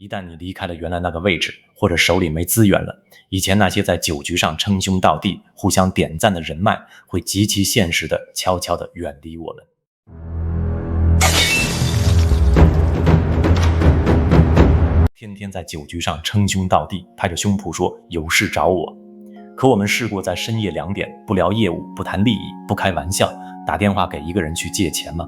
一旦你离开了原来那个位置，或者手里没资源了，以前那些在酒局上称兄道弟、互相点赞的人脉，会极其现实地悄悄地远离我们。天天在酒局上称兄道弟，拍着胸脯说有事找我。可我们试过在深夜2点不聊业务、不谈利益、不开玩笑，打电话给一个人去借钱吗？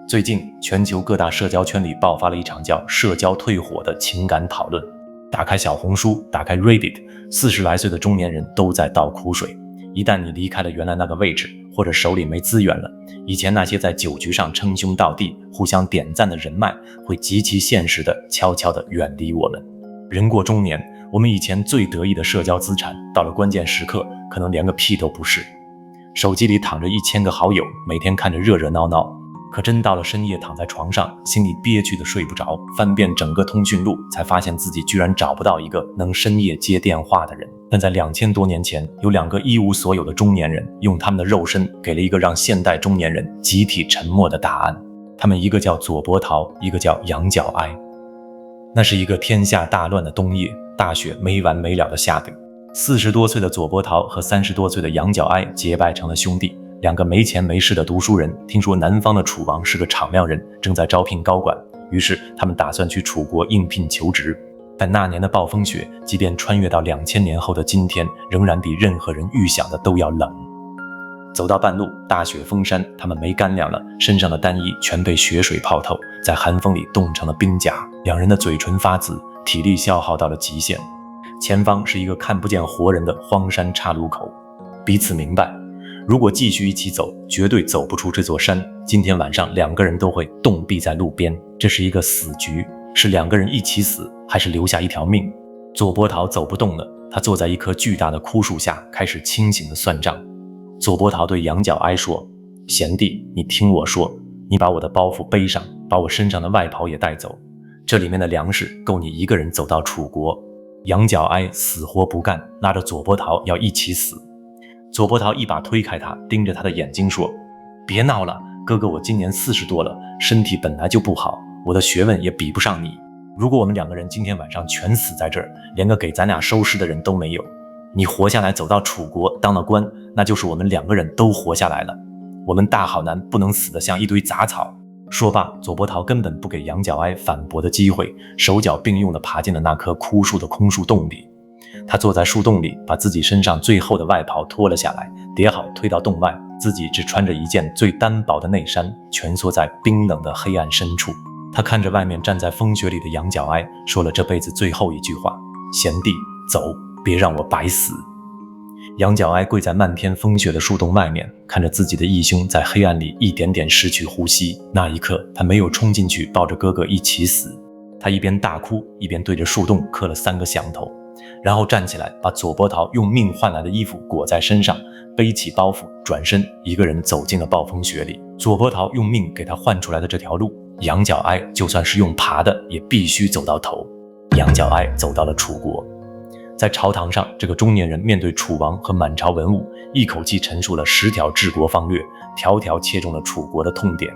最近全球各大社交圈里爆发了一场叫社交退火的情感讨论。打开小红书，打开 Reddit，40来岁的中年人都在倒苦水。一旦你离开了原来那个位置，或者手里没资源了，以前那些在酒局上称兄道弟、互相点赞的人脉，会极其现实地悄悄地远离我们。人过中年，我们以前最得意的社交资产，到了关键时刻可能连个屁都不是。手机里躺着1000个好友，每天看着热热闹闹，可真到了深夜躺在床上，心里憋屈的睡不着，翻遍整个通讯录，才发现自己居然找不到一个能深夜接电话的人。但在2000多年前，有2个一无所有的中年人，用他们的肉身给了一个让现代中年人集体沉默的答案。他们一个叫左伯桃，一个叫杨角哀。那是一个天下大乱的冬夜，大雪没完没了的下着。40多岁的左伯桃和30多岁的杨角哀结拜成了兄弟。2个没钱没势的读书人，听说南方的楚王是个敞亮人，正在招聘高管，于是他们打算去楚国应聘求职。但那年的暴风雪，即便穿越到2000年后的今天，仍然比任何人预想的都要冷。走到半路，大雪封山，他们没干粮了，身上的单衣全被雪水泡透，在寒风里冻成了冰甲。2人的嘴唇发紫，体力消耗到了极限。前方是一个看不见活人的荒山岔路口，彼此明白，如果继续一起走，绝对走不出这座山。今天晚上2个人都会冻毙在路边，这是一个死局，是2个人一起死，还是留下一条命？左伯桃走不动了，他坐在一棵巨大的枯树下，开始清醒地算账。左伯桃对杨角哀说：“贤弟，你听我说，你把我的包袱背上，把我身上的外袍也带走，这里面的粮食够你一个人走到楚国。”杨角哀死活不干，拉着左伯桃要一起死。左伯桃一把推开他，盯着他的眼睛说：“别闹了，哥哥，我今年40多了，身体本来就不好，我的学问也比不上你。如果我们2个人今天晚上全死在这儿，连个给咱俩收尸的人都没有，你活下来走到楚国当了官，那就是我们2个人都活下来了。我们大好男不能死得像一堆杂草。”说罢，左伯桃根本不给杨角哀反驳的机会，手脚并用地爬进了那棵枯树的空树洞里。他坐在树洞里，把自己身上最厚的外袍脱了下来，叠好推到洞外，自己只穿着一件最单薄的内衫，蜷缩在冰冷的黑暗深处。他看着外面站在风雪里的杨角哀，说了这辈子最后一句话：“贤弟，走，别让我白死。”杨角哀跪在漫天风雪的树洞外面，看着自己的义兄在黑暗里一点点失去呼吸。那一刻，他没有冲进去抱着哥哥一起死，他一边大哭，一边对着树洞磕了3个响头，然后站起来，把左伯桃用命换来的衣服裹在身上，背起包袱，转身一个人走进了暴风雪里。左伯桃用命给他换出来的这条路，杨角哀就算是用爬的，也必须走到头。杨角哀走到了楚国。在朝堂上，这个中年人面对楚王和满朝文武，一口气陈述了10条治国方略，条条切中了楚国的痛点。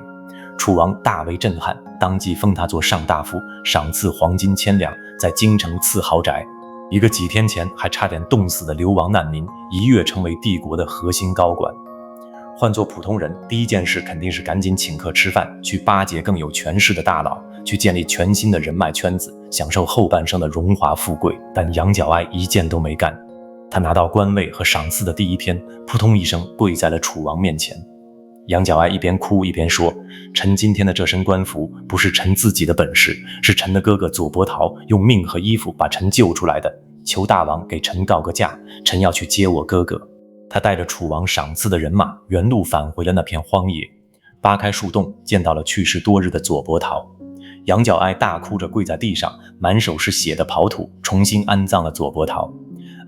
楚王大为震撼，当即封他做上大夫，赏赐黄金1000两，在京城赐豪宅。一个几天前还差点冻死的流亡难民，一跃成为帝国的核心高管。换做普通人，第一件事肯定是赶紧请客吃饭，去巴结更有权势的大佬，去建立全新的人脉圈子，享受后半生的荣华富贵。但杨角哀一件都没干。他拿到官位和赏赐的第一天，扑通一声跪在了楚王面前。杨角哀一边哭一边说：“臣今天的这身官服不是臣自己的本事，是臣的哥哥左伯桃用命和衣服把臣救出来的，求大王给臣告个假，臣要去接我哥哥。”他带着楚王赏赐的人马，原路返回了那片荒野。扒开树洞，见到了去世多日的左伯桃。杨角哀大哭着跪在地上，满手是血的刨土，重新安葬了左伯桃。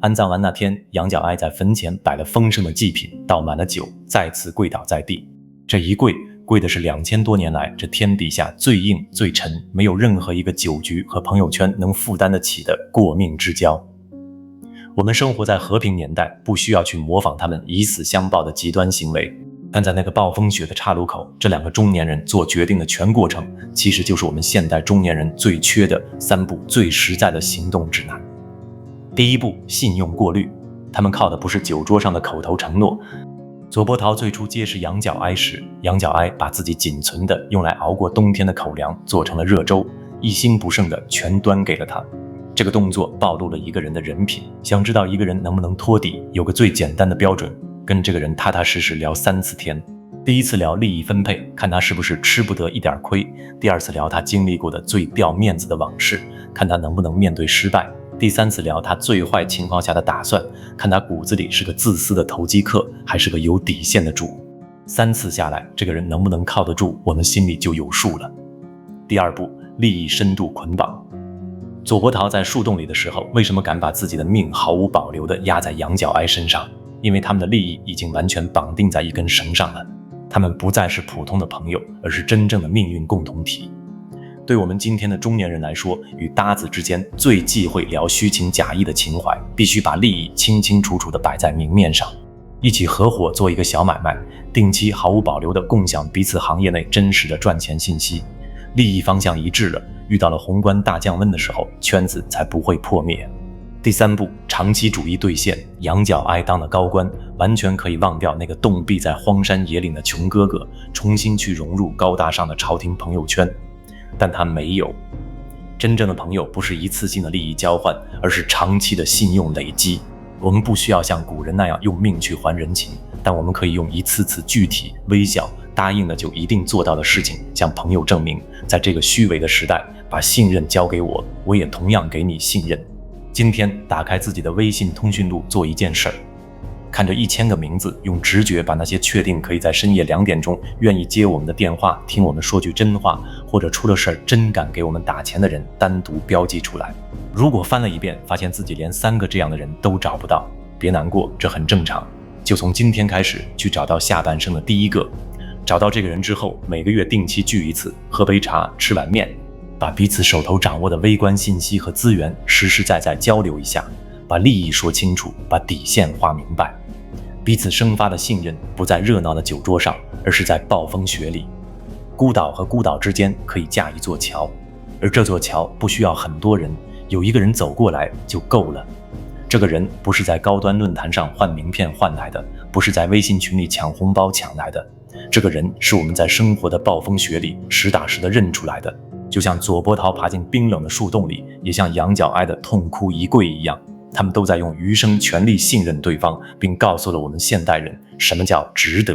安葬完那天，杨角哀在坟前摆了丰盛的祭品，倒满了酒，再次跪倒在地。这一跪，跪的是2000多年来这天底下最硬最沉，没有任何一个酒局和朋友圈能负担得起的过命之交。我们生活在和平年代，不需要去模仿他们以死相报的极端行为。但在那个暴风雪的岔路口，这两个中年人做决定的全过程，其实就是我们现代中年人最缺的3部最实在的行动指南。第一步，信用过滤。他们靠的不是酒桌上的口头承诺。左伯桃最初结识杨角哀时，杨角哀把自己仅存的用来熬过冬天的口粮做成了热粥，一心不剩的全端给了他。这个动作暴露了一个人的人品。想知道一个人能不能托底，有个最简单的标准，跟这个人踏踏实实聊3次天。第一次聊利益分配，看他是不是吃不得一点亏；第二次聊他经历过的最掉面子的往事，看他能不能面对失败；第3次聊他最坏情况下的打算，看他骨子里是个自私的投机客，还是个有底线的主。3次下来，这个人能不能靠得住，我们心里就有数了。第二步，利益深度捆绑。左伯桃在树洞里的时候，为什么敢把自己的命毫无保留地压在杨角哀身上？因为他们的利益已经完全绑定在一根绳上了。他们不再是普通的朋友，而是真正的命运共同体。对我们今天的中年人来说，与搭子之间最忌讳聊虚情假意的情怀，必须把利益清清楚楚地摆在明面上。一起合伙做一个小买卖，定期毫无保留地共享彼此行业内真实的赚钱信息。利益方向一致了，遇到了宏观大降温的时候，圈子才不会破灭。第3步，长期主义兑现。杨角哀当了高官，完全可以忘掉那个冻毙在荒山野岭的穷哥哥，重新去融入高大上的朝廷朋友圈。但他没有。真正的朋友不是一次性的利益交换，而是长期的信用累积。我们不需要像古人那样用命去还人情，但我们可以用一次次具体、微小、答应了就一定做到的事情，向朋友证明，在这个虚伪的时代，把信任交给我，我也同样给你信任。今天打开自己的微信通讯录，做一件事儿，看着1000个名字，用直觉把那些确定可以在深夜2点钟愿意接我们的电话，听我们说句真话，或者出了事儿真敢给我们打钱的人单独标记出来。如果翻了一遍，发现自己连3个这样的人都找不到，别难过，这很正常。就从今天开始去找到下半生的第一个。找到这个人之后，每个月定期聚一次，喝杯茶，吃碗面，把彼此手头掌握的微观信息和资源实实在在交流一下，把利益说清楚，把底线画明白。彼此生发的信任不在热闹的酒桌上，而是在暴风雪里。孤岛和孤岛之间可以架一座桥，而这座桥不需要很多人，有一个人走过来就够了。这个人不是在高端论坛上换名片换来的，不是在微信群里抢红包抢来的，这个人是我们在生活的暴风雪里实打实的认出来的。就像左伯桃爬进冰冷的树洞里，也像杨角哀的痛哭一跪一样，他们都在用余生全力信任对方，并告诉了我们现代人什么叫值得。